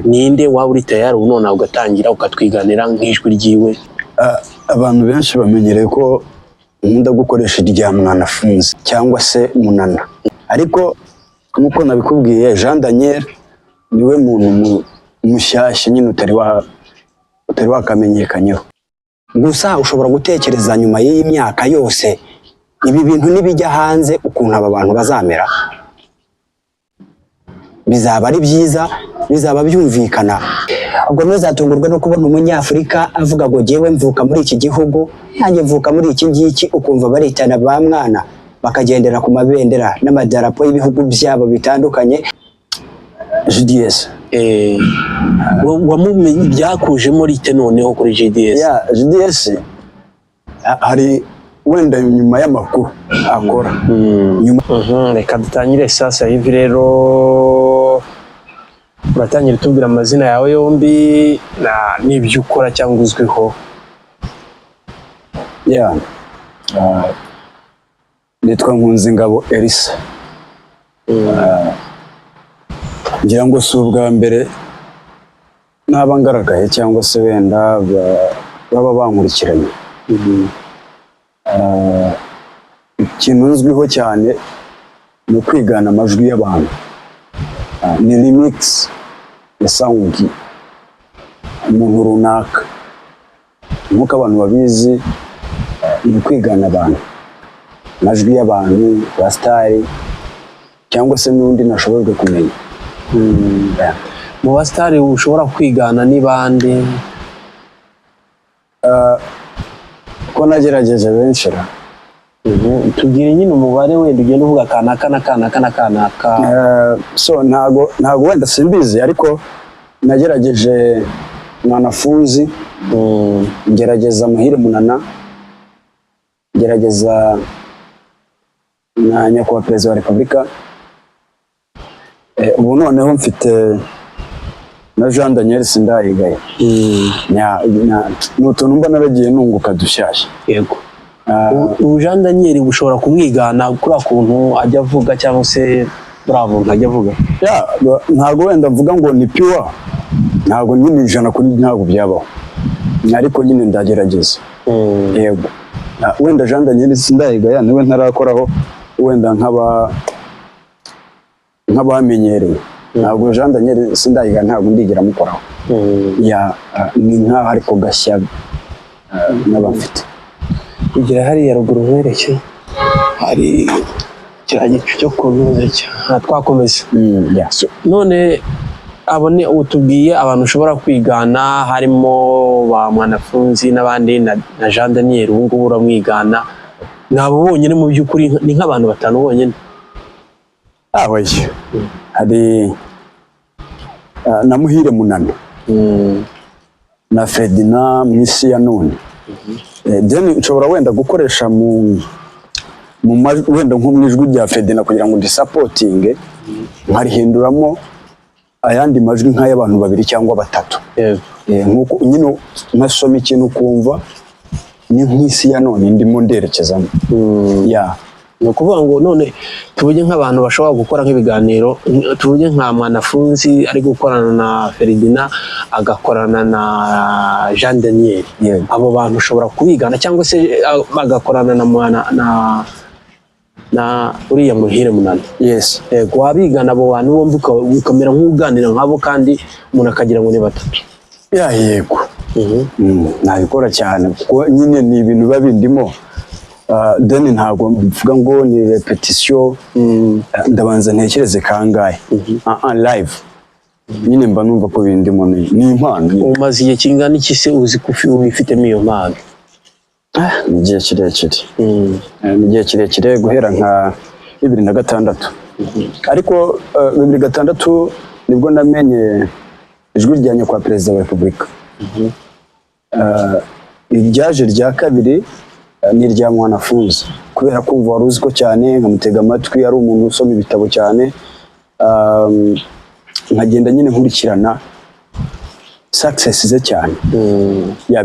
ninde waba uri tayari none ugatangira ukatwiganira nk'ijwi ryiwe? Abantu benshi bamenyereye ko nkunda gukoresha irya Mwanafunzi cyangwa se Munana, ariko nk'uko nabikubwiye Jean Daniel niwe muntu mushyashya nyine utari wakamenyekanyeho. Gusa ushobora gutekereza nyuma y'iyi myaka yose ibi bintu nibijya hanze ukuntu aba bantu bazamera, bizaba ari byiza, bizaba byumvikana. Ubwo ntuzatungurwe no kubona umunyafurika avuga ngo jyewe mvuka muri iki gihugu, nanjye mvuka muri iki ngiki, ukumva baritana ba mwana bakagendera ku mabendera n'amadarapo y'ibihugu byabo bitandukanye. JDS wamumenye byakujemo rite noneho kuri JDS? JDS hari wenda nyuma y'amakuru akora reka dutangire sasa hivi rero. Uratangira tubwira amazina yawe yombi n'ibyo ukora cyangwa uzwiho. Nitwa Nkunzingabo Elisa. Ngira ngo si ubwa mbere naba ngaragaye cyangwa se wenda baba bankurikiranye. Ikintu nzwiho cyane ni kwigana amajwi y'abantu, ni remix ya sound umuntu runaka. Nk'uko abantu babizi, ni kwigana abantu, amajwi y'abantu ba star cyangwa se n'undi nashobojwe kumenya. Mu ba star ushobora kwigana ni bande? Ko nagerageje benshi ra. Tubwire nyine umubare wenda ugenda uvuga kanaka. So ntago wenda simbizi, ariko nagerageje Mwanafunzi, ngerageza Muhire Munana, ngerageza na Nyakubahwa Perezida wa Repubulika. Ubu noneho mfite na Jean Daniel Sindayigaye. N'utuntu mba naragiye nunguka dushyashya. Yego. Jean Daniel ushobora kumwigana kuri akuntu ajya avuga cyangwa se bravo nkajya avuga? Ntago wenda mvuga ngo ni pure, ntago nyine ijana kuri ntago byabaho, ariko nyine ndagerageza. Yego. Wenda Jean Daniel Sindayigaye niwe ntarakoraho wenda nk'abamenyereye. Ntabwo Jean Daniel Sindayigaye ntabwo ndigera mukoraho. Ni nkaho ariko gashya n'abafite. Kugira hariya ruguru nkwereke hari kiriya gicu cyo kunoza twakomeza. None abone utubwiye abantu ushobora kwigana harimo ba Mwanafunzi n'abandi na Jean Daniel. Ubu ngubu uramwigana, nabo bonyine mu by'ukuri ni nk'abantu batanu bonyine? Hari na Muhire Munana na Ferdinand mwisi ya none. Then nshobora wenda gukoresha mu wenda nko mu ijwi rya Ferdinand kugira ngo ndi supporting, nkarihinduramo ayandi majwi nk'ay'abantu babiri cyangwa batatu. Nkuko nyine nasoma ikintu kumva ni nk'isi ya none ndimo nderekezamo. Ni ukuvuga ngo none tuvuge nk'abantu bashobora gukora nk'ibiganiro, tuvuge nka Mwanafunzi ari gukorana na Ferdinand agakorana na Jean Daniel. Abo bantu ushobora kubigana cyangwa se bagakorana na uriya Muhire Munana? Wabigana abo bantu bombi ukamera nk'uganira nk'abo kandi umuntu akagira ngo ni batatu? Yego. Nabikora cyane kuko nyine ni ibintu biba bindimo. Then ntabwo mvuga ngo ni repetition, ndabanza ntekereze kangahe live, nyine mba numva ko bindimo ni impano. Umaze igihe kingana iki se uzi ko ubifitemo iyo mpano? Ni igihe kirekire, guhera nka 2006. Ariko 2006 nibwo namenye ijwi rya Nyakubahwa Perezida wa Repubulika. Iryaje rya kabiri ni irya Mwanafunzi, kubera kumva wari uzi ko cyane, nkamutega amatwi, ari umuntu usoma ibitabo cyane, nkagenda nyine nkurikirana success ze cyane.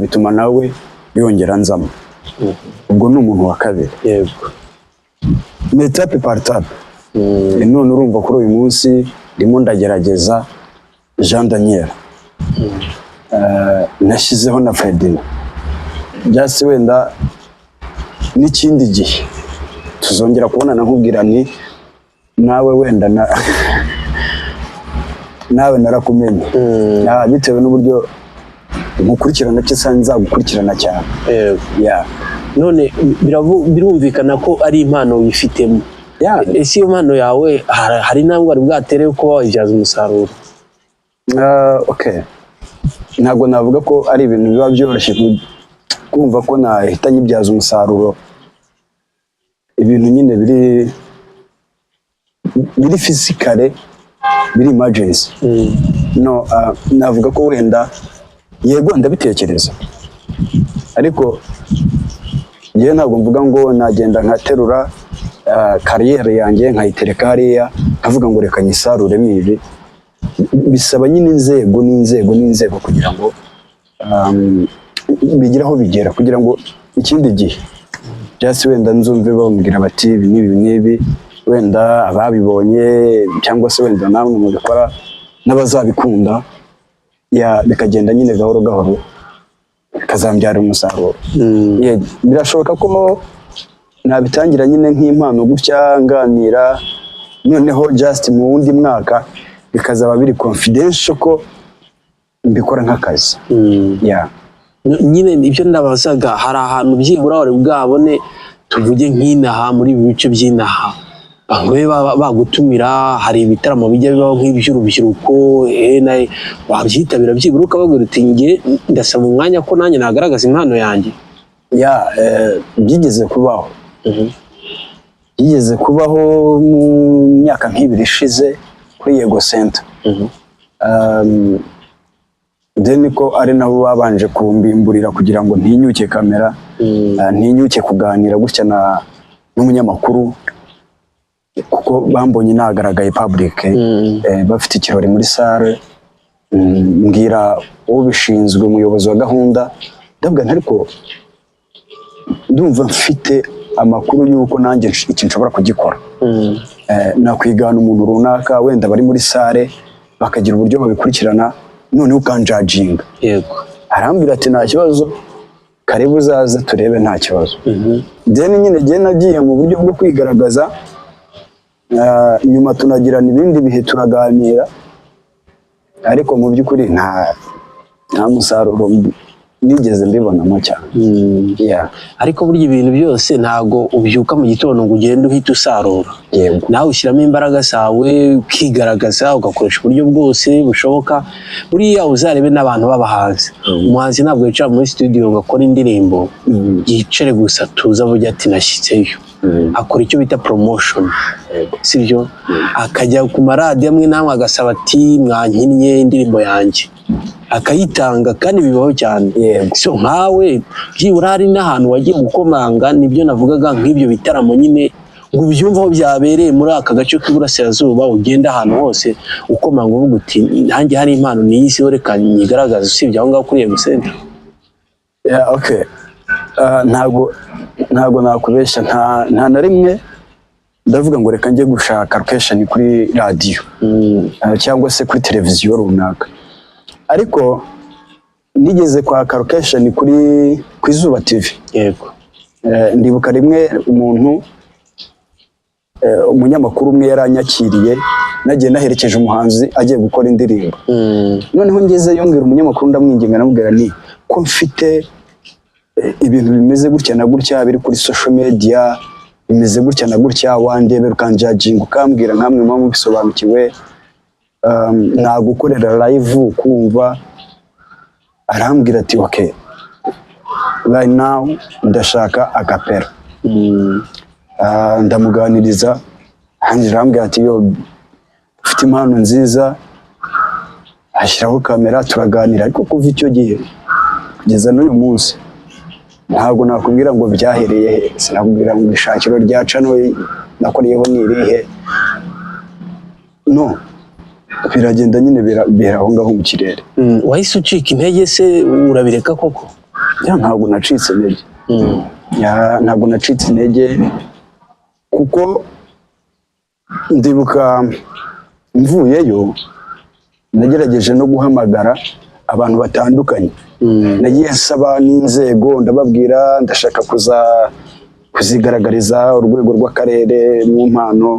Bituma nawe yongera nzamo. Ubwo ni umuntu wa kabiri. Ni etape par etape. None urumva kuri uyu munsi ndimo ndagerageza Jean Daniel, nashyizeho na Fredina, byase wenda n'ikindi gihe tuzongera kubonana nkubwira ni nawe wenda nawe narakumenye bitewe n'uburyo gukurikirana cyangwa nzagukurikirana cyane. None birumvikana ko ari impano wifitemo. Ese iyo mpano yawe hari ntabwo wari bwaterewe kuba wayibyaza umusaruro? Ntabwo navuga ko ari ibintu biba byoroshye kumva ko nahita nyibyaza umusaruro. Ibintu nyine biri physically, biri emergency. Navuga ko wenda yego ndabitekereza, ariko njye ntabwo mvuga ngo nagenda nkaterura kariyeri yanjye nkayitereka hariya nkavuga ngo reka nyisaruremo ibi. Bisaba nyine inzego kugira ngo bigire aho bigera, kugira ngo ikindi gihe byase wenda nzumve bambwira bati ibi n'ibi wenda ababibonye cyangwa se wenda namwe mubikora n'abazabikunda, bikagenda nyine gahoro gahoro bikazambyara umusaruro. Birashoboka ko nabitangira nyine nk'impano gutya nganira, noneho just mu wundi mwaka bikazaba biri confidential ko mbikora nk'akazi. Nyine ibyo ndabazaga, hari ahantu byibura wari bwabone tuvuge nk'inaha muri ibi bice by'inaha bamwe bagutumira, hari ibitaramo bijya bibaho nk'iby'urubyiruko wabyitabira byibura ukababwira uti nge ndasaba umwanya ko nanjye nagaragaza impano yanjye? Byigeze kubaho mu myaka nk'ibiri ishize kuri Yego Center. Then ko ari nabo babanje kumbimburira kugira ngo ntinyuke kamera, ntinyuke kuganira gutya n'umunyamakuru, kuko bambonye nagaragaye public, bafite ikirori muri salle. Mbwira ubishinzwe, umuyobozi wa gahunda, ndabwira ariko ndumva mfite amakuru y'uko nanjye iki nshobora kugikora. Nakwigana umuntu runaka wenda bari muri salle bakagira uburyo babikurikirana, none ukanjajinga. Arambwira ati nta kibazo, karibu uzaze turebe, nta kibazo. Then nyine jye nagiye mu buryo bwo kwigaragaza, nyuma tunagirana ibindi bihe turaganira, ariko mu by'ukuri nta musaruro nigeze mbibonamo cyane. Ariko burya ibintu byose ntago ubyuka mu gitondo ngo ugende uhita usarura. Nawe ushyiramo imbaraga zawe ukigaragaza, ugakoresha uburyo bwose bushoboka. Buriya uzarebe n'abantu b'abahanzi, umuhanzi ntabwo yicara muri studio ngo akore indirimbo yicare gusa tuza avuga ati nashyitseyo. Akora icyo bita promotion, sibyo? Akajya ku maradiyo amwe namwe agasaba ati mwankinnye indirimbo yanjye, akayitanga, kandi bibaho cyane. So nkawe byibura hari n'ahantu wagiye gukomanga, nibyo navugaga nk'ibyo bitaramo nyine ngo ubyumve aho byabereye muri aka gace k'iburasirazuba, ugenda ahantu hose ukomanga uvuga uti nanjye hari impano niyisiho reka nyigaragaza, usibye aho ngaho kuri Yego Center. Ntabwo nakubeshya, nta na rimwe ndavuga ngo reka njye gushaka location kuri radiyo cyangwa se kuri televiziyo runaka, ariko nigeze kwaka location ku Izuba TV. Ndibuka rimwe umunyamakuru umwe yaranyakiriye, nagiye naherekeje umuhanzi agiye gukora indirimbo. Noneho ngezeyo mbwira umunyamakuru, ndamwinginga namubwira ni ko mfite ibintu bimeze gutya na gutya biri kuri social media, bimeze gutya na gutya, wandebera ukanjajinga ukambwira nkamwe muba mubisobanukiwe, nagukorera live ukumva. Arambwira ati okay, right now ndashaka acapella. Ndamuganiriza, arambwira ati yo ufite impano nziza, ashyiraho kamera turaganira. Ariko kuva icyo gihe kugeza n'uyu munsi ntabwo nakubwira ngo byahereye he, sinakubwira ngo ishakiro rya cano nakoreyeho ni irihe, no, biragenda nyine bihera aho ngaho mu kirere. Wahise ucika intege se urabireka koko? Ntabwo nacitse intege, ntabwo nacitse intege, kuko ndibuka mvuyeyo nagerageje no guhamagara abantu batandukanye. Nagiye nsaba n'inzego ndababwira ndashaka kuzigaragariza urwego rw'akarere mu mpano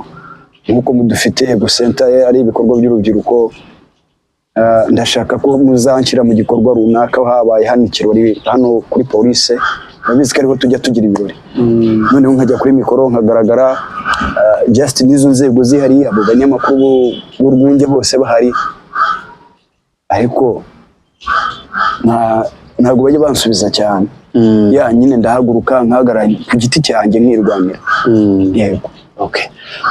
nk'uko mudufite gusenta ari ibikorwa by'urubyiruko. Ndashaka ko muzanshyira mu gikorwa runaka, habaye hano ikirori hano kuri polisi, babizi ko ariho tujya tugira ibirori. Noneho nkajya kuri mikoro nkagaragara, just n'izo nzego zihari, abo banyamakuru b'urwunge bose bahari, ariko ntabwo bajya bansubiza cyane. Ya nyine ndahaguruka nkahagarara ku giti cyanjye nkirwanira. Yego. Okay.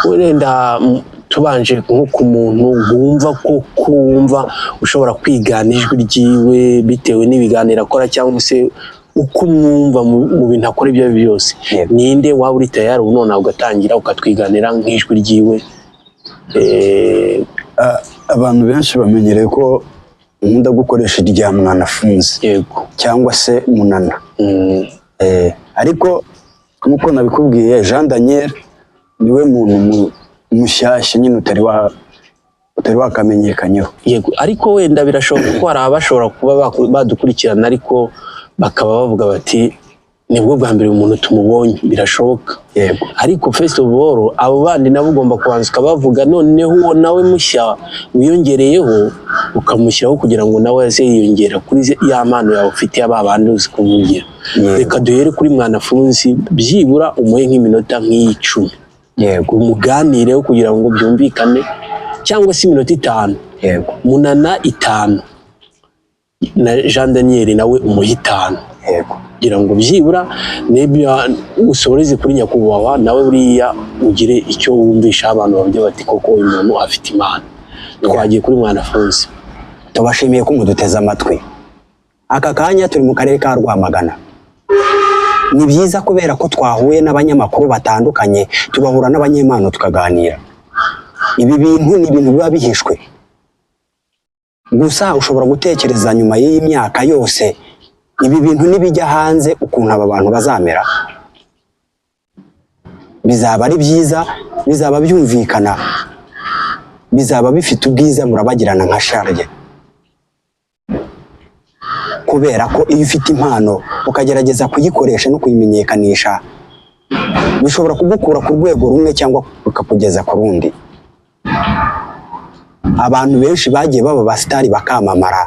Wenda tubanje nko ku muntu wumva ko kumva ushobora kwigana ijwi ryiwe bitewe n'ibiganiro akora cyangwa se uko umwumva mu bintu akora ibyo byose. Ninde waba uri tayari none ugatangira ukatwiganira nk'ijwi ryiwe? Abantu benshi bamenyereye ko nkunda gukoresha irya Mwanafunzi. Yego. Cyangwa se Munana. Ariko nk'uko nabikubwiye, Jean Daniel niwe muntu mushyashya nyine utari wakamenyekanyeho. Yego, ariko wenda birashoboka ko hari abashobora kuba badukurikirana ariko bakaba bavuga bati nibwo bwa mbere umuntu tumubonye, birashoboka. Yego. Ariko first of all abo bandi nabo ugomba kubanza ukabavuga, noneho uwo nawe mushya wiyongereyeho ukamushyiraho kugira ngo nawe aze yiyongera kuri ya mpano yawe ufite aba bandi uzi kuvugira. Reka duhere kuri Mwanafunzi, byibura umuhe nk'iminota nk'icumi. Yego. Umuganireho kugira ngo byumvikane, cyangwa se iminota 5. Yego. Munana 5 na Jean Daniel nawe umuhe 5. Yego. Kugira ngo byibura nebya usoreze kuri nyakubahwa nawe buriya ugire icyo wumvisha abantu babyo bati koko uyu muntu afite imana. Twagiye kuri Mwanafunzi. Tubashimiye ko muduteza amatwi. Aka kanya turi mu karere ka Rwamagana. Ni byiza kubera ko twahuye n'abanyamakuru batandukanye, tugahura n'abanyempano tukaganira. Ibi bintu ni ibintu biba bihishwe. Gusa ushobora gutekereza nyuma y'iyi myaka yose ibi bintu nibijya hanze ukuntu aba bantu bazamera. Bizaba ari byiza, bizaba byumvikana, bizaba bifite ubwiza murabagirana nka Charles. Kubera ko iyo ufite impano ukagerageza kuyikoresha no kuyimenyekanisha, bishobora kugukura ku rwego rumwe cyangwa ukakugeza ku rundi. Abantu benshi bagiye baba abasitari bakamamara,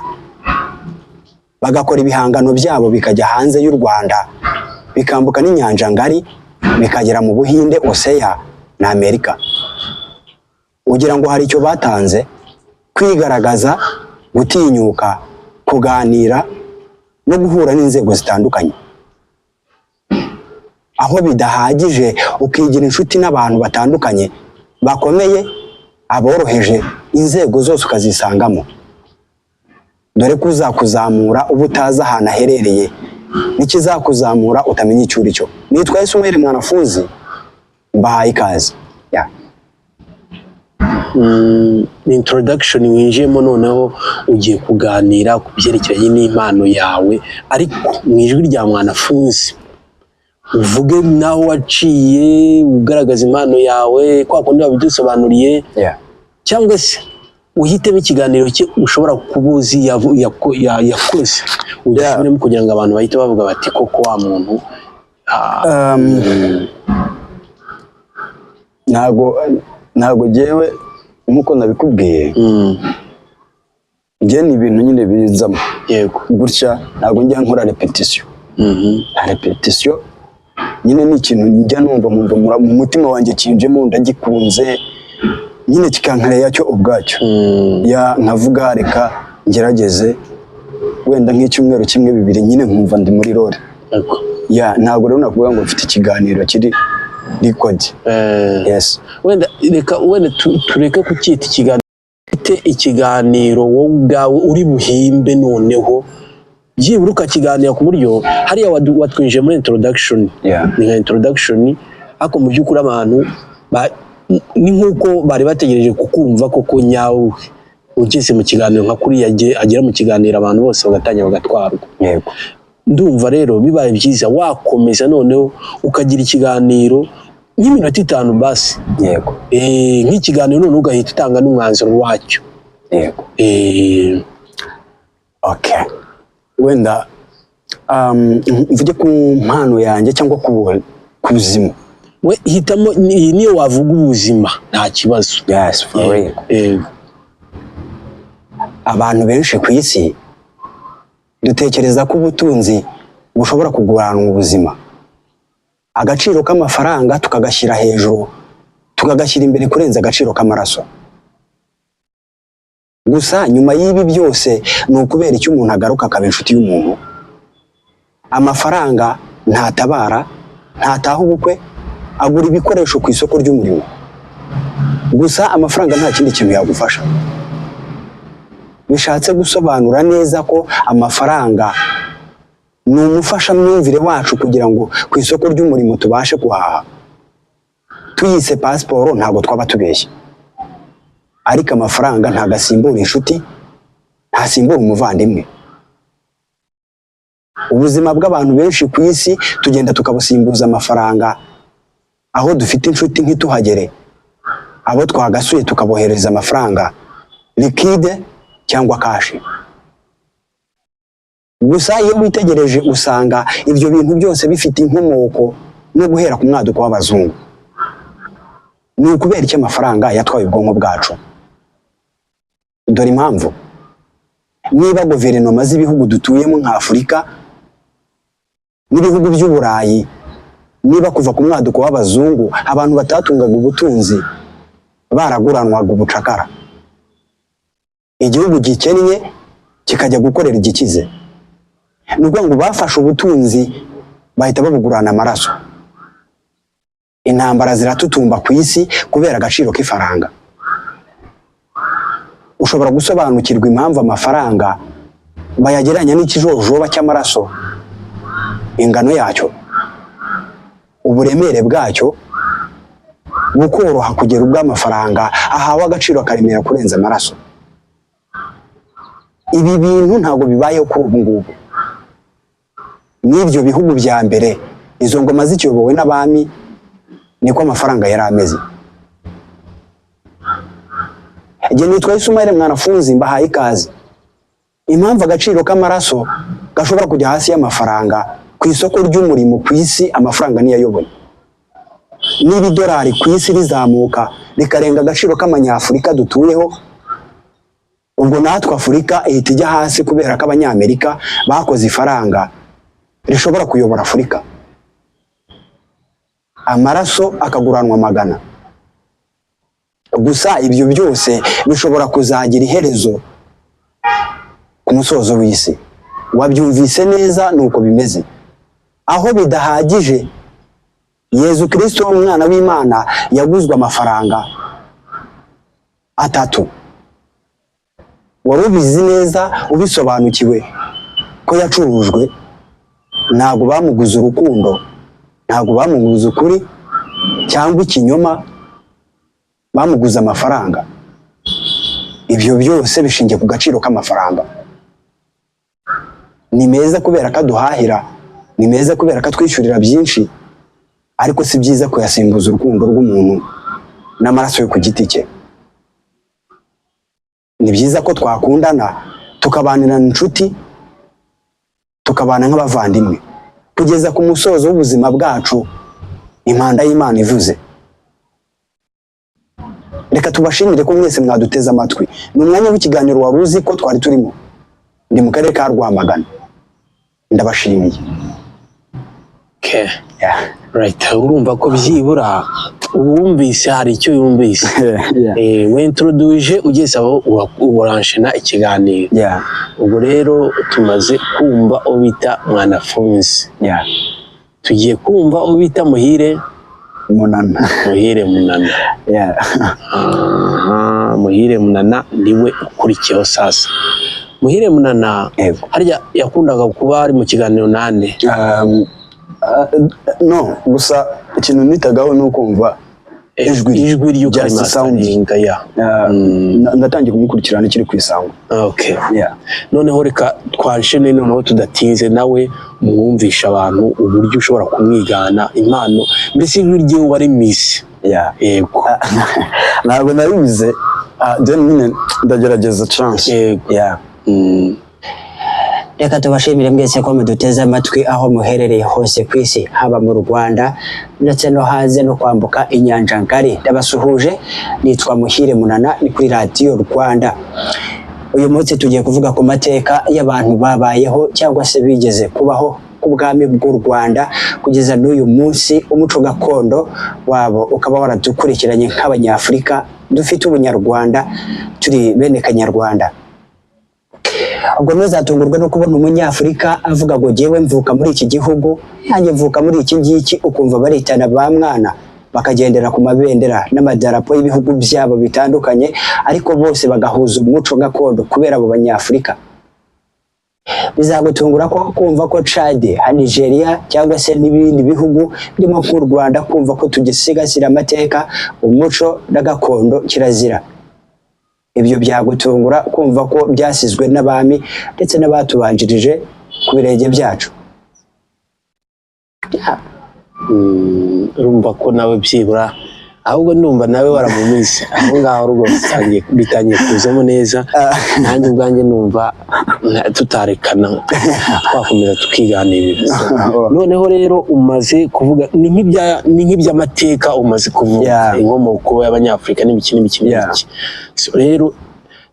bagakora ibihangano byabo bikajya hanze y'u Rwanda, bikambuka n'inyanja ngari, bikagera mu Buhinde, Oseya na Amerika. Ugira ngo hari icyo batanze? Kwigaragaza, gutinyuka, kuganira no guhura n'inzego zitandukanye. Aho bidahagije ukigira inshuti n'abantu batandukanye bakomeye, aboroheje, inzego zose ukazisangamo. Dore ko uzakuzamura uba utazi ahantu aherereye, n'ikizakuzamura utamenya icyo uri cyo. Nitwa Ismael Mwanafunzi, mbahaye ikaze. Ni introduction winjiyemo, noneho ugiye kuganira ku byerekeranye n'impano yawe, ariko mu ijwi rya Mwanafunzi uvuge naho waciye ugaragaza impano yawe kwa kundi wabidusobanuriye. Cyangwa se uhitemo ikiganiro cye ushobora kubuzi yakoze udashobora kugira ngo abantu bahite bavuga bati koko wa muntu. Ntago jewe nkuko nabikubwiye, njye ni ibintu nyine bizamo. Yego. Gutya ntago njya nkora repetition. Repetition nyine ni ikintu njya numva mu mutima wanjye kinjemo, ndagikunze nyine kikankareye cyo ubwacyo. Nkavuga reka ngerageze wenda nk'icyumweru kimwe bibiri nyine nkumva ndi muri role. Ntago rero nakuvuga ngo mfite ikiganiro kiri record. Yes. Wenda tureke kucyita ikiganiro, ikiganiro wowe ubwawe uri buhimbe, noneho byibura ukakiganira ku buryo hariya watwinjiye muri introduction. Ni nka introduction, ariko mu by'ukuri abantu ni nk'uko bari bategereje kukumva koko nyawe ugeze mu kiganiro nka kuri agera mu kiganiro abantu bose bagatangira bagatwarwa. Yego. Ndumva rero bibaye byiza wakomeza noneho ukagira ikiganiro nk'iminota 5 basi. Yego. Nk'ikiganiro none ugahita utanga n'umwanzuro wacyo. yego. Okay, wenda mvuge ku mpano yanjye cyangwa ku buzima. We hitamo niyo wavuga ubuzima nta kibazo. Yes, for real. Abantu benshi ku isi dutekereza ko ubutunzi bushobora kuguranwa ubuzima, agaciro k'amafaranga tukagashyira hejuru, tukagashyira imbere kurenza agaciro k'amaraso. Gusa nyuma y'ibi byose ni ukubera icyo umuntu agaruka akaba inshuti y'umuntu. Amafaranga ntatabara, ntataha ubukwe, agura ibikoresho ku isoko ry'umurimo. Gusa amafaranga nta kindi kintu yagufasha. Bishatse gusobanura neza ko amafaranga ni umufasha myumvire wacu kugira ngo ku isoko ry'umurimo tubashe kuhaha. Tuyise pasiporo ntabwo twaba tubeshye, ariko amafaranga ntabwo asimbura inshuti, ntasimbura umuvandimwe. Ubuzima bw'abantu benshi ku isi tugenda tukabusimbuza amafaranga, aho dufite inshuti ntituhagere, abo twagasuye tukabohereza amafaranga liquide cyangwa kashi. Gusa iyo witegereje usanga ibyo bintu byose bifite inkomoko no guhera ku mwaduko w'abazungu. Ni ukubera iki amafaranga yatwaye ubwonko bwacu? Dore impamvu. Niba guverinoma z'ibihugu dutuyemo nka Afurika n'ibihugu by'Uburayi, niba kuva ku mwaduko w'abazungu abantu batatungaga ubutunzi baraguranwaga ubucakara, igihugu gikennye kikajya gukorera igikize, ni ukuvuga ngo bafashe ubutunzi bahita babugurana amaraso. Intambara ziratutumba ku isi kubera agaciro k'ifaranga. Ushobora gusobanukirwa impamvu amafaranga bayageranya n'ikijojoba cy'amaraso, ingano yacyo, uburemere bwacyo bukoroha kugera ubwo amafaranga ahawe agaciro karemera kurenza amaraso. Ibi bintu ntabwo bibayeho kuri ubu ngubu. N'ibyo bihugu bya mbere izo ngoma zikiyobowe n'abami niko amafaranga yari ameze. Igihe nitwa Ismael Mwanafunzi mbahaye ikaze. Impamvu agaciro k'amaraso gashobora kujya hasi y'amafaranga ku isoko ry'umurimo ku isi, amafaranga niyo ayoboye. Niba idolari ku isi rizamuka rikarenga agaciro k'amanyafurika dutuyeho, ubwo natwe Afurika ihita ijya hasi kubera ko Abanyamerika bakoze ifaranga rishobora kuyobora Afurika. Amaraso akaguranwa magana. Gusa ibyo byose bishobora kuzagira iherezo ku musozo w'isi. Wabyumvise neza nuko bimeze. Aho bidahagije, Yezu Kristo umwana w'Imana yaguzwe amafaranga 3. Wari ubizi neza ubisobanukiwe ko yacurujwe? Ntabwo bamuguze urukundo, ntabwo bamuguze ukuri cyangwa ikinyoma, bamuguze amafaranga. Ibyo byose bishingiye ku gaciro k'amafaranga. Ni meza kubera ko aduhahira, ni meza kubera ko atwishyurira byinshi, ariko si byiza kuyasimbuza urukundo rw'umuntu n'amaraso yo ku giti cye. Ni byiza ko twakundana tukabanira inshuti, tukabana nk'abavandimwe kugeza ku musozo w'ubuzima bwacu impanda y'Imana ivuze. Reka tubashimire ko mwese mwaduteze amatwi. Ni umwanya w'ikiganiro wari uzi ko twari turimo. Ndi mu karere ka Rwamagana. Ndabashimiye. Okay. Yeah. Right. Urumva ko byibura uwumvise hari icyo yumvise. We introduce ugeze aho uranshena ikiganiro. Yeah. Ubwo rero tumaze kumva ubita Mwanafunzi. Yeah. Tugiye kumva ubita Muhire Munana. Muhire Munana. Yeah. Muhire Munana niwe ukurikiyeho sasa. Muhire Munana harya yakundaga kuba ari mu kiganiro nande? No, gusa ikintu nitagaho ni ukumva ijwi ry'ukayimasaninga ya. Ndatangiye kumukurikirana kiri ku Isango. Okay. Yeah. Noneho reka twanshene noneho tudatinze nawe mwumvisha abantu uburyo ushobora kumwigana impano, mbese ijwi rye wari Miss. Yeah. Yego. Ntabwo nabivuze then nyine ndagerageza chance. Yeah. Reka tubashimire mwese ko muduteze amatwi aho muherereye hose ku isi, haba mu Rwanda ndetse no hanze no kwambuka inyanja ngari. Ndabasuhuje, nitwa Muhire Munana, ni kuri Radio Rwanda. Uyu munsi tugiye kuvuga ku mateka y'abantu babayeho cyangwa se bigeze kubaho ku bwami bw'u Rwanda kugeza n'uyu munsi. Umuco gakondo wabo ukaba waradukurikiranye nk'Abanyafurika dufite ubunyarwanda, turi bene Kanyarwanda. Ubwo ntuzatungurwe no kubona Umunyafurika avuga ngo jyewe mvuka muri iki gihugu, nanjye mvuka muri iki ngiki, ukumva baritana ba mwana bakagendera ku mabendera n'amadarapo y'ibihugu byabo bitandukanye, ariko bose bagahuza umuco gakondo kubera abo Banyafurika. Bizagutungura ko kumva ko Chad, Nigeria cyangwa se n'ibindi bihugu birimo nk'u Rwanda kumva ko tugisigasira amateka, umuco na gakondo kirazira. Ibyo byagutungura kumva ko byasizwe n'abami ndetse n'abatubanjirije ku birenge byacu. Urumva ko nawe byibura ahubwo ndumva nawe waramumize aho ngaho rwose bitangiye kuzamo neza. Nanjye ubwanjye numva tutarekana twakomeza tukiganirira. Noneho rero umaze kuvuga ni nk'iby'amateka, umaze kuvuga inkomoko y'Abanyafurika n'ibiki. So rero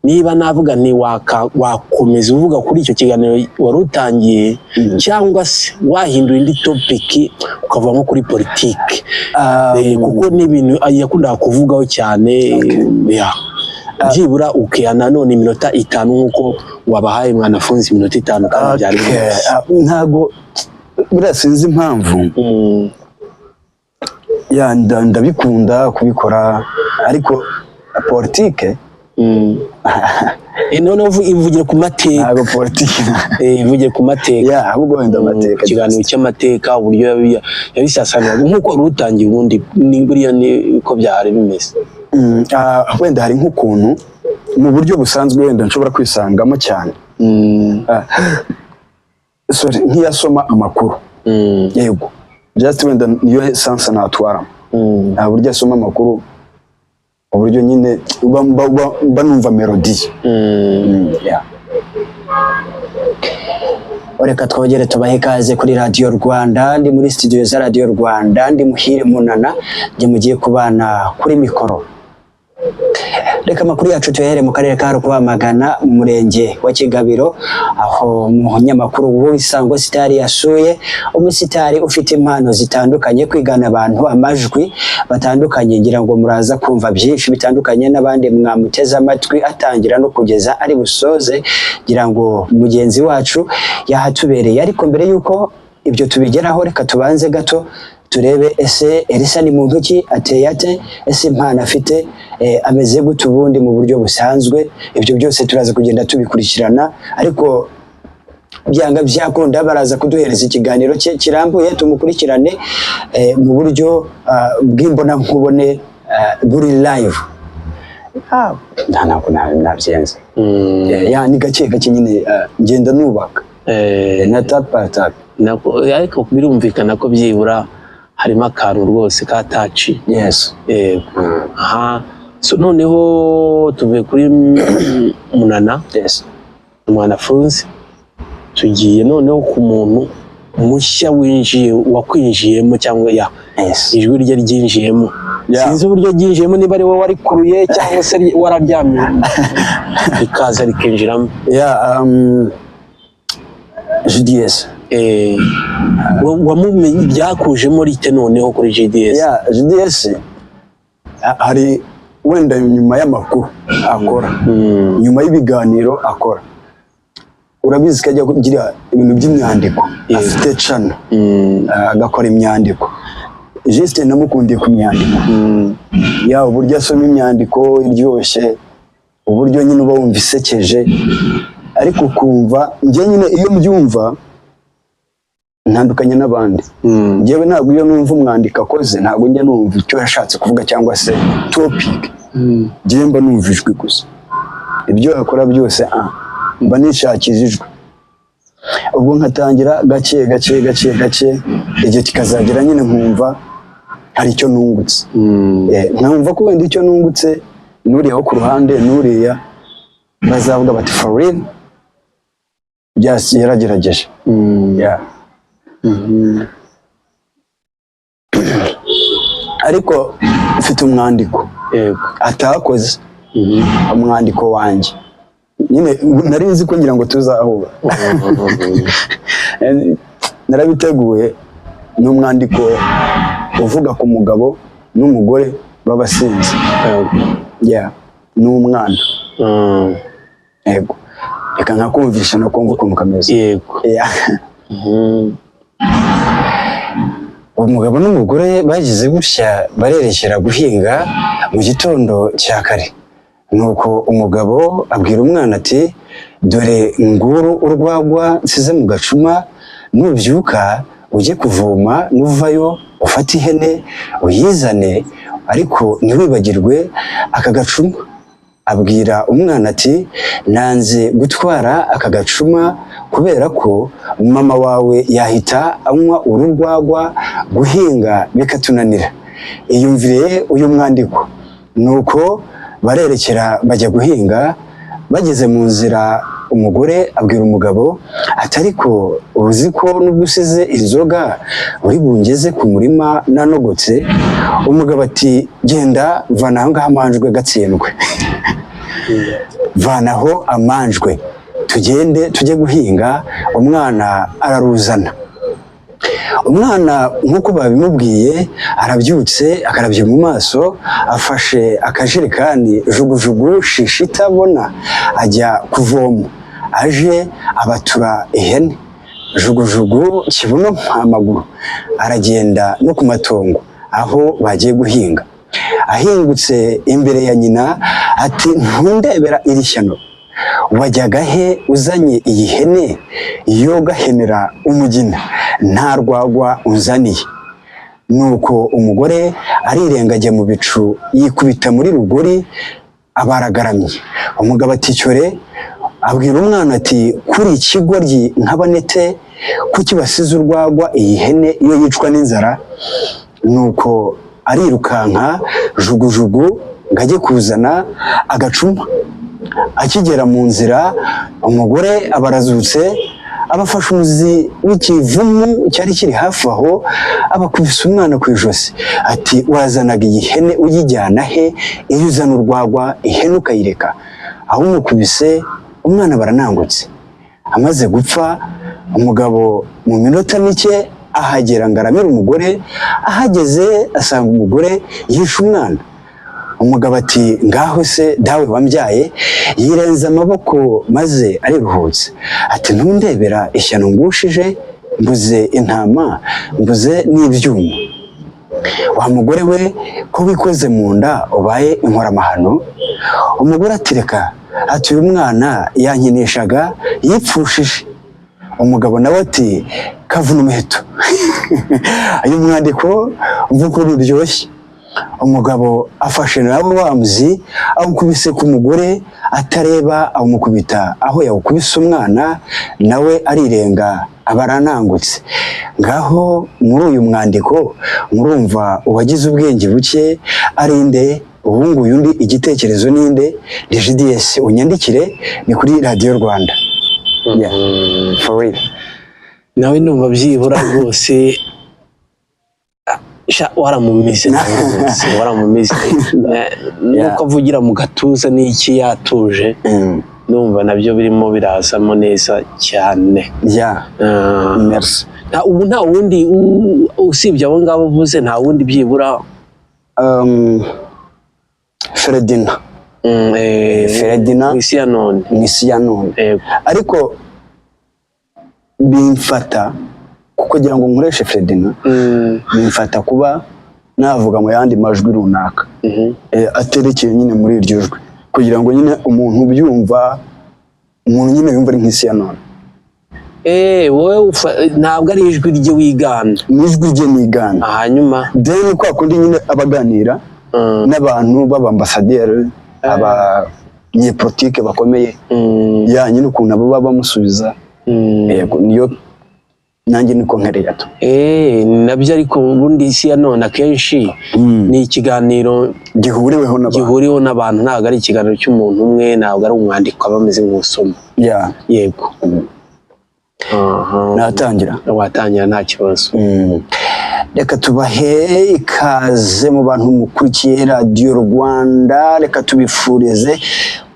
niba navuga ni wakomeza uvuga kuri icyo kiganiro wari utangiye, cyangwa se wahindura indi topic ukava nko kuri politiki, kuko n'ibintu yakundaga kuvugaho cyane. Byibura ukihana none iminota 5 nkuko wabahaye mwanafunzi iminota 5 kandi byari ntago buriya sinzi impamvu. Ndabikunda kubikora, ariko politike none ivugire ku mateka. Ntago politike ivugire ku mateka, ahubwo wenda amateka, ikiganiro cy'amateka, uburyo yabisasanira nkuko rutangiye ubundi ni buriya niko byari bimeze. Wenda hari nk'ukuntu mu buryo busanzwe wenda nshobora kwisangamo cyane. Sorry, nk'iyasoma amakuru. Yego, just wenda niyo sansa natwara. Buryo asoma amakuru, uburyo nyine banumva melody. Reka twongere tubahe ikaze kuri Radio Rwanda. Ndi muri studio za Radio Rwanda, ndi Muhire Munana, njye mugiye kubana kuri mikoro. Reka amakuru yacu tuyahere mu karere ka Rwamagana, mu murenge wa Kigabiro, aho umunyamakuru w'Isango Star yasuye umusitari ufite impano zitandukanye, kwigana abantu amajwi batandukanye. Ngira ngo muraza kumva byinshi bitandukanye n'abandi mwamuteze amatwi atangira no kugeza ari busoze. Ngira ngo mugenzi wacu yahatubereye, ariko mbere yuko ibyo tubigeraho, reka tubanze gato turebe ese Elisa ni muntu ki, ateye ate, ese impano afite ameze gute ubundi mu buryo busanzwe. Ibyo byose turaza kugenda tubikurikirana, ariko byanga byakunda baraza kuduhereza ikiganiro cye kirambuye tumukurikirane mu buryo bw'imbona nkubone buri live. Ntabwo nabyenze. Ni gake nyine ngenda nubaka na tap ariko birumvikana ko byibura harimo akantu rwose ka touch. Yes. So noneho tuvuye kuri Munana. Yes. Mwanafunzi, tugiye noneho ku muntu mushya wakwinjiyemo cyangwa ijwi rye ryinjiyemo. Sinzi uburyo ryinjiyemo, niba ari wowe warikuruye cyangwa se wararyamye rikaza rikinjiramo. GDS. Wamumenye byakujemo rite noneho kuri GDS? GDS hari wenda nyuma y'amakuru akora, nyuma y'ibiganiro akora. Urabizi ko ajya kugira ibintu by'imyandiko, afite channel agakora imyandiko. Juste namukundiye ku myandiko, uburyo asoma imyandiko iryoshye, uburyo nyine uba wumva isekeje, ariko kumva njye nyine iyo mbyumva ntandukanye n'abandi. Njyewe ntabwo iyo numva umwandiko akoze, ntabwo njya numva icyo yashatse kuvuga cyangwa se topic. Njye mba numva ijwi gusa, ibyo yakora byose mba nishakije ijwi. Ubwo nkatangira gake igihe kikazagera nyine nkumva hari icyo nungutse. Nkumva ko wenda icyo nungutse n'uriya wo ku ruhande n'uriya bazavuga bati for real byasi yaragerageje. Yeah. Ariko mfite umwandiko atakoze, umwandiko wanjye nyine nari nzi ko ngira ngo tuzahura. Narabiteguye n'umwandiko uvuga ku mugabo n'umugore b'abasinzi. N'umwana. Yego, reka nkakumvisha no kumva ukuntu kameze. Yego. Umugabo n'umugore bagize gutya barerekera guhinga mu gitondo cya kare. Nuko umugabo abwira umwana ati dore nguru urwagwa nsize mu gacuma, nubyuka ujye kuvoma, nuvayo ufate ihene uyizane, ariko ntiwibagirwe aka gacuma. Abwira umwana ati nanze gutwara aka gacuma kubera ko mama wawe yahita anywa ururwagwa, guhinga bikatunanira. Iyumvire uyu mwandiko. Nuko barerekera bajya guhinga. Bageze mu nzira umugore abwira umugabo ati ariko uzi ko nubwo usize inzoga uri bungeze ku murima nanogotse? Umugabo ati genda vana aho ngaho amanjwe gatsindwe. Vanaho amanjwe tugende tujye guhinga. Umwana araruzana. Umwana nk'uko babimubwiye arabyutse, akarabye mu maso, afashe akajerekani jugujugu shishi itabona, ajya kuvoma. Aje abatura ihene, jugujugu kibuno amaguru, aragenda no ku matongo aho bagiye guhinga. Ahingutse imbere ya nyina ati ntundebera iri shyano, wajyaga he uzanye iyi hene yo gahenera umugina, nta rwagwa unzaniye? Nuko umugore arirengagiye mu bicu yikubita muri rugori abaragaramye. Umugabo ati cyore, abwira umwana ati kuri ikigoryi nk'abanete kuki basize urwagwa iyi hene iyo yicwa n'inzara? Nuko arirukanka jugujugu ngo ajye kuzana agacuma. Akigera mu nzira umugore abarazutse, abafashe umuzi w'ikivumu cyari kiri hafi aho, abakubise umwana ku ijosi ati wazanaga iyi hene uyijyana he iyo uzana urwagwa ihene ukayireka? Aho umukubise umwana baranangutse. Amaze gupfa umugabo mu minota mike ahagera ngo aramire umugore. Ahageze asanga umugore yishe umwana. Umugabo ati ngaho se dawe wambyaye? Yirenza amaboko maze ariruhutse ati ntundebera ishyano ngushije, mbuze intama, mbuze n'ibyuma. Wa mugore we ko wikoze mu nda ubaye inkoramahano? Umugore ati reka, ati uyu mwana yankinishaga yipfushije. Umugabo nawe ati kavuna umuheto. Uyu mwandiko umva ukuntu uryoshye. Umugabo afashe nabo wamuzi awukubise ku mugore, atareba awumukubita aho yawukubise umwana, nawe arirenga abaranangutse. Ngaho muri uyu mwandiko murumva uwagize ubwenge buke arinde, ubunguye undi igitekerezo ninde? DGDS unyandikire, ni kuri Radio Rwanda. For real. Nawe numva byibura rwose waramumize nuko avugira mu gatuza n'iki yatuje, numva nabyo birimo birazamo neza cyane. Merci. Ubu nta wundi usibye abo ngabo uvuze, nta wundi byibura? Ferdina mwisi ya none. Ariko bimfata kugira ngo nkoreshe Ferdina, bimfata kuba navuga mu yandi majwi runaka aterekeye nyine muri iryo jwi, kugira ngo nyine umuntu byumva, umuntu nyine yumva ari nk'isi ya none. Wowe ntabwo ari ijwi rye wigana? N'ijwi rye nigana. Hanyuma then kwa kundi nyine abaganira n'abantu b'abambasaderi, abanyepolitike bakomeye, nyine ukuntu abo baba bamusubiza. Yego, nanjye niko nkereye to nabyo ariko ubundi isi ya none akenshi ni ikiganiro gihuriweho n'abantu, ntabwo ari ikiganiro cy'umuntu umwe, ntabwo ari umwandiko aba ameze nk'usoma. Yego. Watangira nta kibazo. Reka tubahe ikaze mu bantu mukurikiye Radio Rwanda, reka tubifurize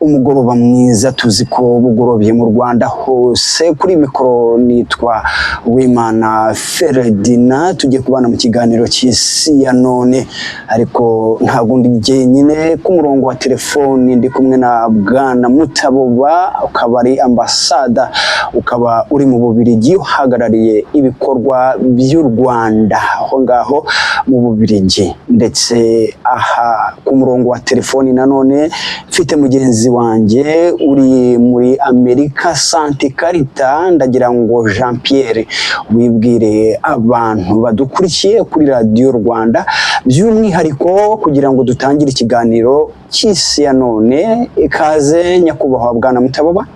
umugoroba mwiza. Tuzi ko bugorobye mu Rwanda hose. Kuri mikoro nitwa Uwimana Ferdinand, tugiye kubana mu kiganiro cy'isi ya none, ariko ntabwo ndi jyenyine. Ku murongo wa telefoni ndi kumwe na Bwana Mutaboba, ukaba ari ambasada, ukaba uri mu Bubiligi uhagarariye ibikorwa by'u Rwanda aho ngaho mu Bubiligi. Ndetse aha ku murongo wa telefoni nanone mfite mugenzi wanjye uri muri Amerika Santa Clarita, ndagira ngo Jean Pierre wibwire abantu badukurikiye kuri Radio Rwanda, by'umwihariko kugira ngo dutangire ikiganiro cy'isi ya none. Ikaze nyakubahwa Bwana Mutaboba.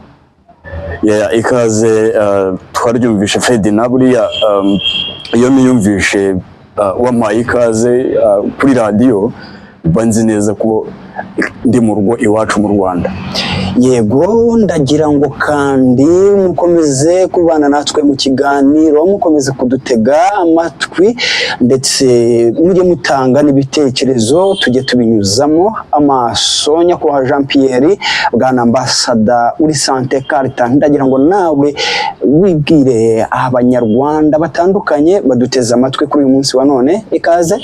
Ikaze twaryumvishe Ferdinand, buriya iyo niyumvishe wampaye ikaze kuri radio banzi neza ko ndi mu rugo iwacu mu Rwanda. Yego, ndagira ngo kandi mukomeze kubana natwe mu kiganiro, mukomeze kudutega amatwi, ndetse mujye mutanga n'ibitekerezo tujye tubinyuzamo amaso. Nyakubahwa Jean Pierre, Bwana ambasada uri Santa Clarita, ndagira ngo nawe wibwire abanyarwanda batandukanye baduteze amatwi kuri uyu munsi wa none. Ikaze.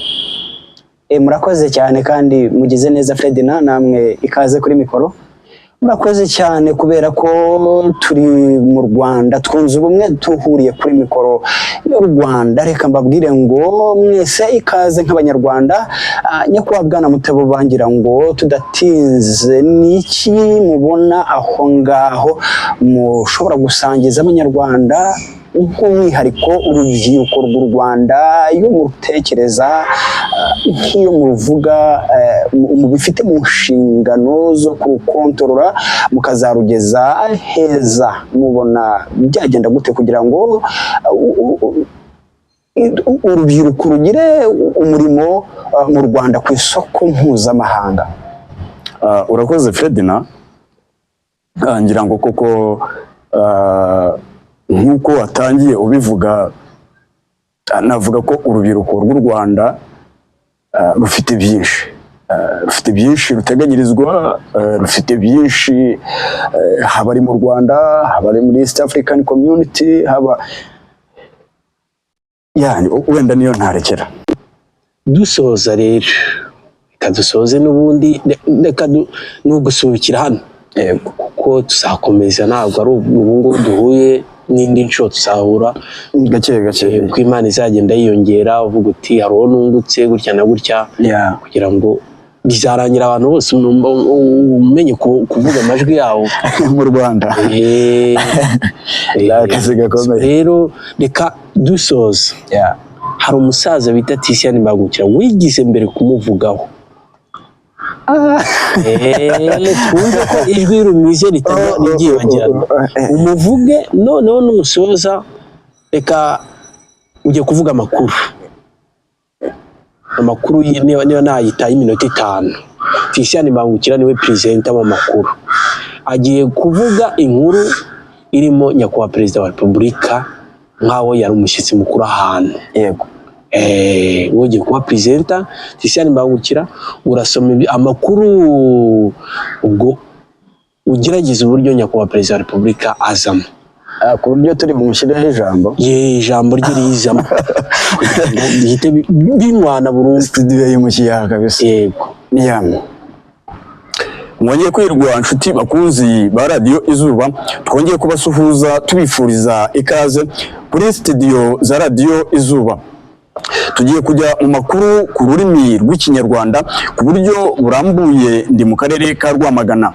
Murakoze cyane kandi mugize neza Ferdinand, namwe ikaze kuri mikoro. Murakoze cyane kubera ko turi mu Rwanda twunze ubumwe tuhuriye kuri mikoro y'u Rwanda. Reka mbabwire ngo mwese ikaze nk'abanyarwanda. Nyakubahwa Bwana Mutaboba, bangira ngo tudatinze, niki mubona aho ngaho mushobora gusangiza abanyarwanda nk'umwihariko urubyiruko rw'u Rwanda, iyo mutekereza nk'iyo muvuga mu bifite mu nshingano zo kukontorora mukazarugeza heza, mubona byagenda gute kugira ngo urubyiruko rugire umurimo mu Rwanda ku isoko mpuzamahanga? Urakoze Ferdinand, ngira ngo koko nk'uko watangiye ubivuga, navuga ko urubyiruko rw'u Rwanda rufite byinshi ruteganyirizwa, rufite byinshi, haba ari mu Rwanda, haba ari muri East African Community, haba wenda niyo ntarekera. Dusoza rero, reka dusoze n'ubundi, reka n'ugusubikira hano, kuko tuzakomeza, ntabwo ari ubu ngubu duhuye, n'indi nshuro tuzahura gake uko Imana izagenda yiyongera, uvuga uti hari uwo nungutse gutya na gutya, kugira ngo bizarangira abantu bose umenye kuvuga amajwi yawo mu Rwanda. Rero reka dusoza. Hari umusaza bita Tisiani Mbangukira wigize mbere kumuvugaho, twumve ko ijwi rumize ribyibagirana. Umuvuge noneho nusoza, reka ujye kuvuga amakuru niyo nayitaye iminota 5. Tisiani Mbangukira niwe presenter mu makuru, agiye kuvuga inkuru irimo nyakubahwa Perezida wa Repubulika nkaho yari umushyitsi mukuru ahantu. Yego. Ugiye kuba presenter Tisiani Mbangukira, urasoma amakuru, ubwo ugerageza uburyo nyakubahwa Perezida wa Repubulika azamo, ku buryo turi bumushyirireho ijambo. Ijambo rye rizamo bihite binwana burundu. Studio yimukiye kabisa. Yego. Mwongeye kwirwa nshuti bakunzi ba Radio Izuba, twongeye kubasuhuza tubifuriza ikaze kuri studio za Radio Izuba. Tugiye kujya mu makuru ku rurimi rw'Ikinyarwanda ku buryo burambuye. Ndi mu karere ka Rwamagana.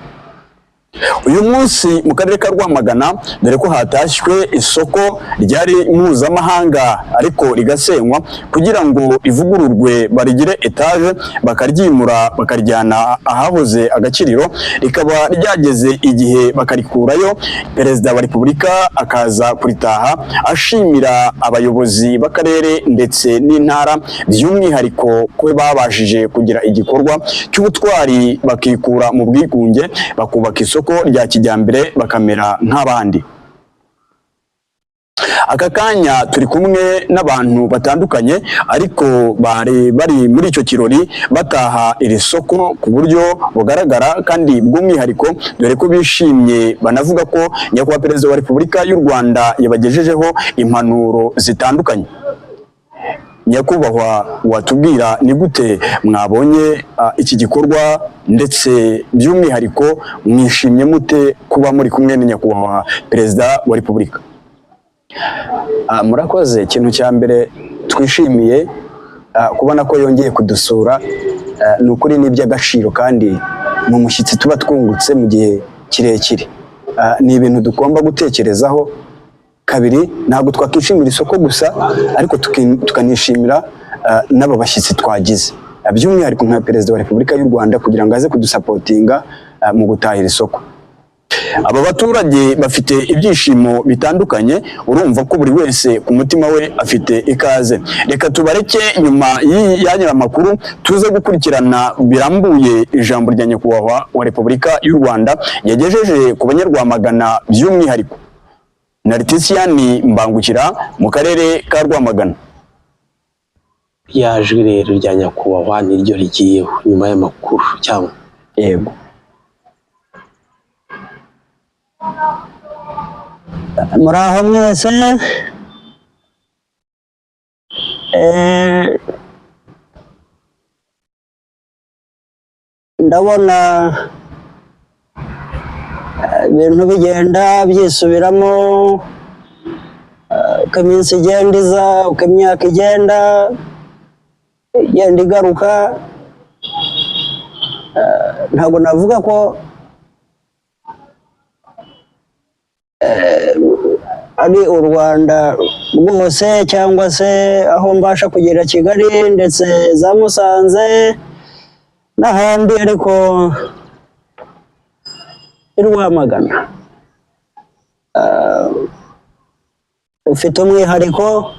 uyu munsi mu karere ka Rwamagana dore ko hatashywe isoko ryari mpuzamahanga ariko rigasenywa kugira ngo ivugururwe barigire etaje bakaryimura bakaryana ahahoze agakiriro, rikaba ryageze igihe bakarikurayo. Perezida wa Repubulika akaza kuritaha ashimira abayobozi b'akarere ndetse n'intara by'umwihariko ko babashije kugira igikorwa cy'ubutwari bakikura mu bwigunge bakubaka isoko rya kijyambere bakamera nk'abandi. Aka kanya turi kumwe n'abantu batandukanye ariko bari muri icyo kirori bataha iri soko ku buryo bugaragara kandi bw'umwihariko, dore ko bishimye banavuga ko nyakubahwa Perezida wa Repubulika y'u Rwanda yabagejejeho impanuro zitandukanye. Nyakubahwa, watubwira ni gute mwabonye iki gikorwa ndetse by'umwihariko mwishimye mute kuba muri kumwe na nyakubahwa Perezida wa Repubulika? Murakoze. Ikintu cya mbere twishimiye kubona ko yongeye kudusura, ni ukuri n'iby'agaciro kandi mu mushyitsi tuba twungutse mu gihe kirekire. Ni ibintu tugomba gutekerezaho kabiri. Ntabwo twakishimira isoko gusa ariko tukanishimira n'aba bashyitsi twagize, by'umwihariko nka Perezida wa Repubulika y'u Rwanda kugira ngo aze kudusapotinga mu gutahira isoko. Aba baturage bafite ibyishimo bitandukanye, urumva ko buri wese ku mutima we afite ikaze. Reka tubareke nyuma y'aya makuru tuze gukurikirana birambuye ijambo rya nyakubahwa wa Repubulika y'u Rwanda yagejeje ku Banyarwamagana by'umwihariko. Na Letitiani Mbangukira mu karere ka Rwamagana. Yajwi rero rya nyakubahwa niryo rigiyeho nyuma y'amakuru cyangwa yego. Muraho mwese. Ndabona ibintu bigenda byisubiramo, uko iminsi igenda iza, uko imyaka igenda igaruka. Ntabwo navuga ko ari u Rwanda rwose cyangwa se aho mbasha kugera Kigali ndetse za Musanze n'ahandi, ariko i Rwamagana ufite umwihariko,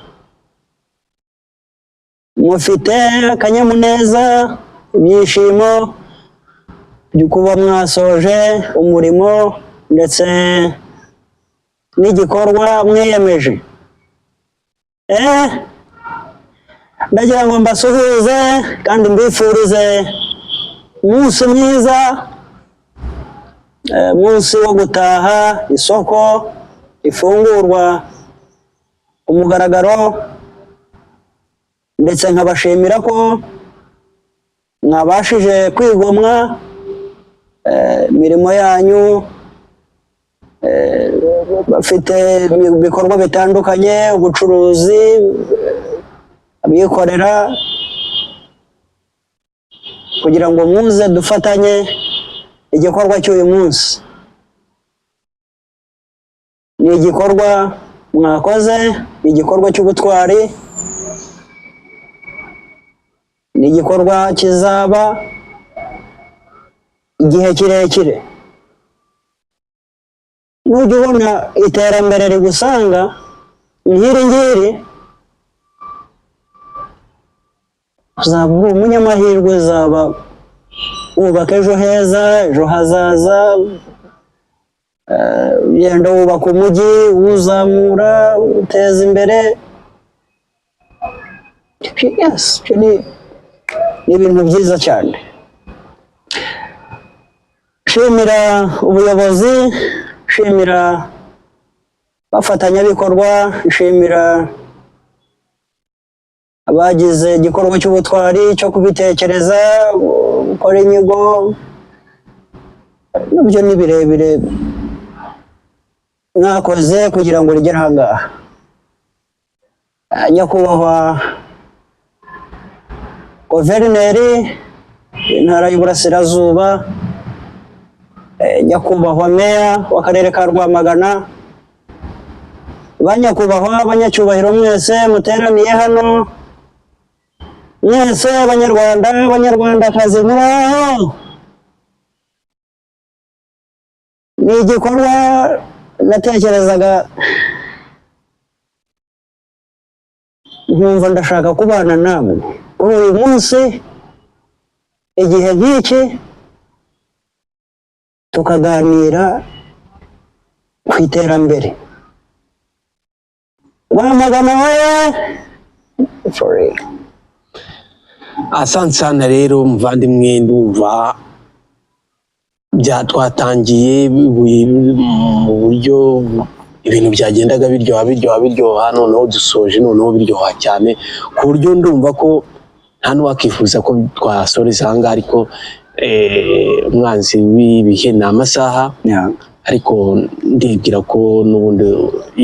mufite akanyamuneza, ibyishimo byo kuba mwasoje umurimo ndetse n'igikorwa mwiyemeje. Ndagira ngo mbasuhuze kandi mbifurize umunsi mwiza, umunsi wo gutaha isoko ifungurwa ku mugaragaro, ndetse nkabashimira ko mwabashije kwigomwa imirimo yanyu. Bafite ibikorwa bitandukanye, ubucuruzi, abikorera, kugira ngo muze dufatanye igikorwa cy'uyu munsi. Ni igikorwa mwakoze, ni igikorwa cy'ubutwari, ni igikorwa kizaba igihe kirekire. Nujya ubona iterambere rigusanga nk'iri ngiri, uzaba uri umunyamahirwe, uzaba wubaka ejo heza, ejo hazaza, ugenda wubaka umujyi, uwuzamura, uteza imbere. Ni ibintu byiza cyane. Shimira ubuyobozi, shimira abafatanyabikorwa, shimira abagize igikorwa cy'ubutwari cyo kubitekereza, gukora inyigo. Nabyo ni birebire mwakoze kugira ngo rigere aha ngaha. Nyakubahwa Guverineri w'Intara y'Uburasirazuba, nyakubahwa meya w'akarere ka Rwamagana, banyakubahwa abanyacyubahiro mwese muteraniye hano, mwese abanyarwanda abanyarwandakazi muraho. Ni igikorwa natekerezaga nkumva ndashaka kubana namwe kuri uyu munsi, igihe nk'iki tukaganira ku iterambere. Rwamagana wowe! Asante sana rero muvandimwe, ndumva twatangiye mu buryo ibintu byagendaga biryoha, noneho dusoje noneho biryoha cyane, ku buryo ndumva ko nta n'uwakifuza ko twasoreza aha ngaha, ariko umwanzi w'ibihe ni amasaha, ariko ndibwira ko n'ubundi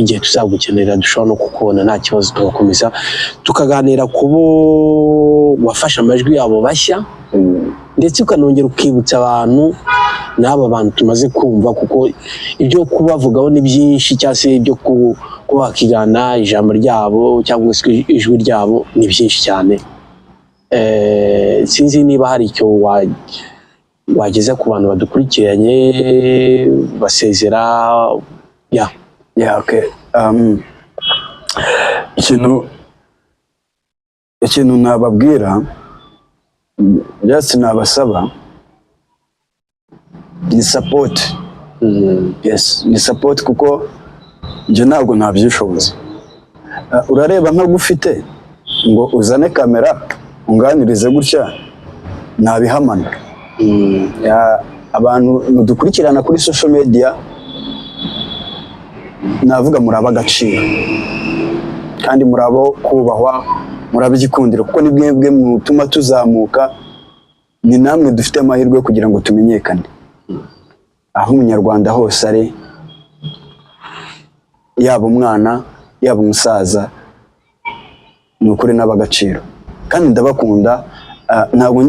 igihe tuzagukenera dushobora no kukubona nta kibazo, tugakomeza tukaganira ku bo wafashe amajwi yabo bashya, ndetse ukanongera ukibutsa abantu n'aba bantu tumaze kumva, kuko ibyo kubavugaho ni byinshi, cyangwa se ibyo kubakirana ijambo ryabo cyangwa se ijwi ryabo ni byinshi cyane. Sinzi niba hari icyo wageza ku bantu badukurikiranye basezera. Okay. Ikintu nababwira, just nabasaba ni support. Yes, ni support, kuko njye ntabwo ntabyishoboza. Urareba nkagufite ngo uzane kamera unganirize gutya, nabihamana. Abantu mudukurikirana kuri social media, navuga muraba agaciro kandi murabo kubahwa, muraba igikundiro, kuko ni mwebwe mutuma tuzamuka, ni namwe dufite amahirwe kugira ngo tumenyekane aho umunyarwanda hose ari, yaba umwana yaba umusaza, ni ukuri n'abagaciro kandi ndabakunda. Ntabwo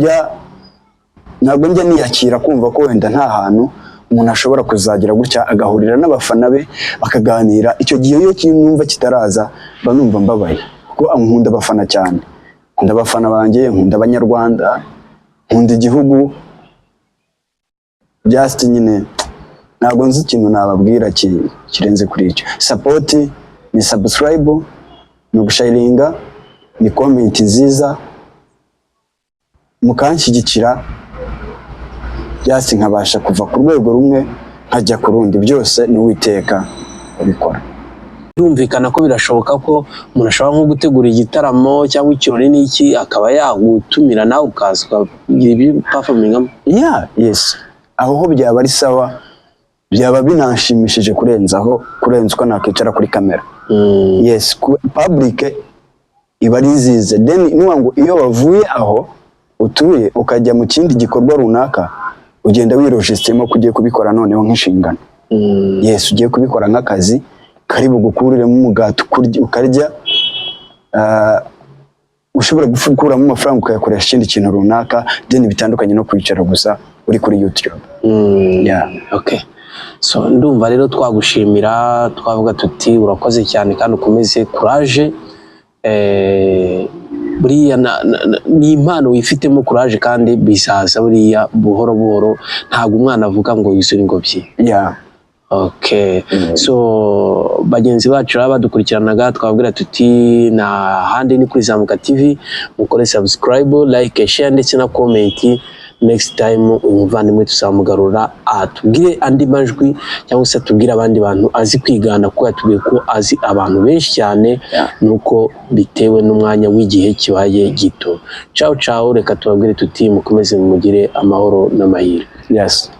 njya niyakira kumva ko wenda nta hantu umuntu ashobora kuzagira gutya agahurira n'abafana be bakaganira. Icyo gihe iyo numva kitaraza mba numva mbabaye, kuko nkunda abafana cyane, nkunda abafana banjye, nkunda abanyarwanda, nkunda igihugu. Just nyine ntabwo nzi ikintu nababwira kirenze kuri icyo. Support ni subscribe, ni gusharinga, ni comment nziza, mukanshyigikira, just nkabasha kuva ku rwego rumwe nkajya ku rundi. Byose ni Uwiteka ubikora. Birumvikana ko birashoboka ko umuntu ashobora nko gutegura igitaramo cyangwa ikirori n'iki, akaba yagutumira nawe ukaza ukagira ibyo performingamo. Yes, aho ho byaba ari sawa, byaba binanshimishije kurenza uko nakwicara kuri kamera. Yes, public iba ari nziza. Then niba ngo iyo wavuye aho utuye ukajya mu kindi gikorwa runaka, ugenda wirojisitemo kugiye kubikora noneho nk'inshingano. Yes, ugiye kubikora nk'akazi kari bugukuriremo umugati ukarya, ushobora gukuramo amafaranga ukayakoresha ikindi kintu runaka, then bitandukanye no kwicara gusa uri kuri YouTube. Okay. So ndumva rero twagushimira, twavuga tuti urakoze cyane kandi ukomeze courage. Buriya ni impano wifitemo courage, kandi bisaza buriya buhoro buhoro, ntabwo umwana avuga ngo yisure ingobyi. Okay. So bagenzi bacu badukurikiranaga, twabwira tuti na handi ni kuri Zamuka TV, mukore subscribe, like, share ndetse na comment. Next time umuvandimwe tuzamugarura atubwire andi majwi, cyangwa se atubwire abandi bantu azi kwigana, kuko yatubwiye ko azi abantu benshi cyane, nuko bitewe n'umwanya w'igihe kibaye gito. Ciao, reka tubabwire tuti mukomeze mugire amahoro n'amahirwe. Yes.